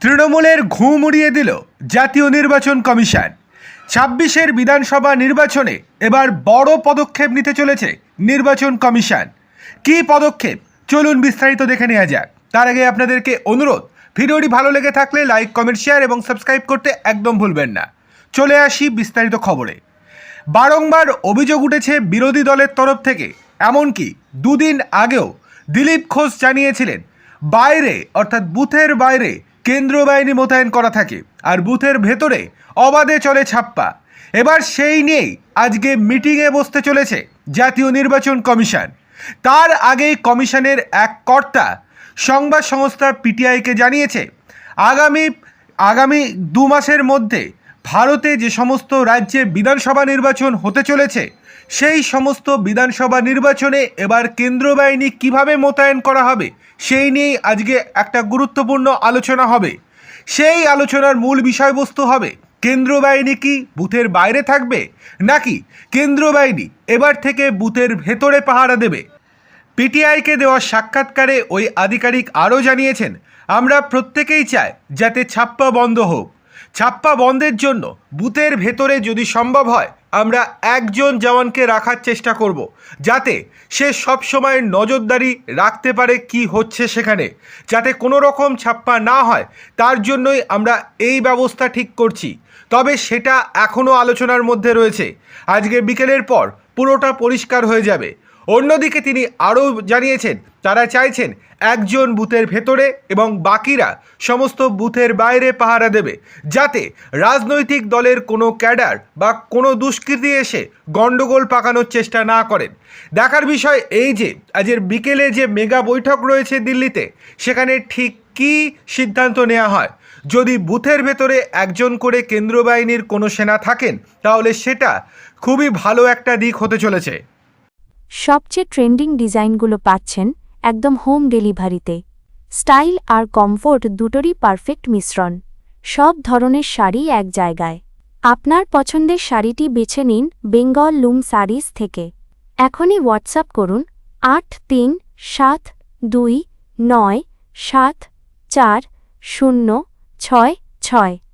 তৃণমূলের ঘুম উড়িয়ে দিল জাতীয় নির্বাচন কমিশন। ২৬-এর বিধানসভা নির্বাচনে এবার বড় পদক্ষেপ নিতে চলেছে নির্বাচন কমিশন। কী পদক্ষেপ, চলুন বিস্তারিত দেখে নেওয়া যাক। তার আগে আপনাদেরকে অনুরোধ, ভিডিওটি ভালো লেগে থাকলে লাইক, কমেন্ট, শেয়ার এবং সাবস্ক্রাইব করতে একদম ভুলবেন না। চলে আসি বিস্তারিত খবরে। বারংবার অভিযোগ উঠেছে বিরোধী দলের তরফ থেকে, এমনকি দুদিন আগেও দিলীপ ঘোষ জানিয়েছিলেন বাইরে অর্থাৎ বুথের বাইরে কেন্দ্রীয় বাহিনী মোতায়েন করা থাকে আর বুথের ভেতরে অবাধে চলে ছাপ্পা। এবার সেই নিয়েই আজকে মিটিংয়ে বসতে চলেছে জাতীয় নির্বাচন কমিশন। তার আগেই কমিশনের এক কর্তা সংবাদ সংস্থা পিটিআইকে জানিয়েছে আগামী 2 মাসের মধ্যে ভারতে যে সমস্ত রাজ্যে বিধানসভা নির্বাচন হতে চলেছে সেই সমস্ত বিধানসভা নির্বাচনে এবার কেন্দ্রীয় বাহিনী কীভাবে মোতায়েন করা হবে সেই নিয়েই আজকে একটা গুরুত্বপূর্ণ আলোচনা হবে। সেই আলোচনার মূল বিষয়বস্তু হবে কেন্দ্রীয় বাহিনী কি বুথের বাইরে থাকবে নাকি কেন্দ্রীয় বাহিনী এবার থেকে বুথের ভেতরে পাহারা দেবে। পিটিআইকে দেওয়া সাক্ষাৎকারে ওই আধিকারিক আরও জানিয়েছেন, আমরা প্রত্যেকেই চাই যাতে ছাপ্পা বন্ধ হোক। ছাপ্পা বন্ধের জন্য বুথের ভেতরে যদি সম্ভব হয় আমরা একজন জওয়ানকে রাখার চেষ্টা করব, যাতে সে সব সময় নজরদারি রাখতে পারে কি হচ্ছে সেখানে, যাতে কোনো রকম ছাপ্পা না হয়। তার জন্যই আমরা এই ব্যবস্থা ঠিক করছি। তবে সেটা এখনও আলোচনার মধ্যে রয়েছে, আজকে বিকেলের পর পুরোটা পরিষ্কার হয়ে যাবে। অন্যদিকে তিনি আরও জানিয়েছেন তারা চাইছেন একজন বুথের ভেতরে এবং বাকিরা সমস্ত বুথের বাইরে পাহারা দেবে, যাতে রাজনৈতিক দলের কোনো ক্যাডার বা কোনো দুষ্কৃতী এসে গণ্ডগোল পাকানোর চেষ্টা না করেন। দেখার বিষয় এই যে আজের বিকেলে যে মেগা বৈঠক রয়েছে দিল্লিতে, সেখানে ঠিক কী সিদ্ধান্ত নেওয়া হয়। যদি বুথের ভেতরে একজন করে কেন্দ্রীয় বাহিনীর কোনো সেনা থাকেন তাহলে সেটা খুবই ভালো একটা দিক হতে চলেছে। সবচেয়ে ট্রেন্ডিং ডিজাইনগুলো পাচ্ছেন একদম হোম ডেলিভারিতে। স্টাইল আর কমফোর্ট দুটোরই পারফেক্ট মিশ্রণ। সব ধরনের শাড়ি এক জায়গায়। আপনার পছন্দের শাড়িটি বেছে নিন বেঙ্গল লুম শাড়িজ থেকে। এখনই হোয়াটসঅ্যাপ করুন 8372974066।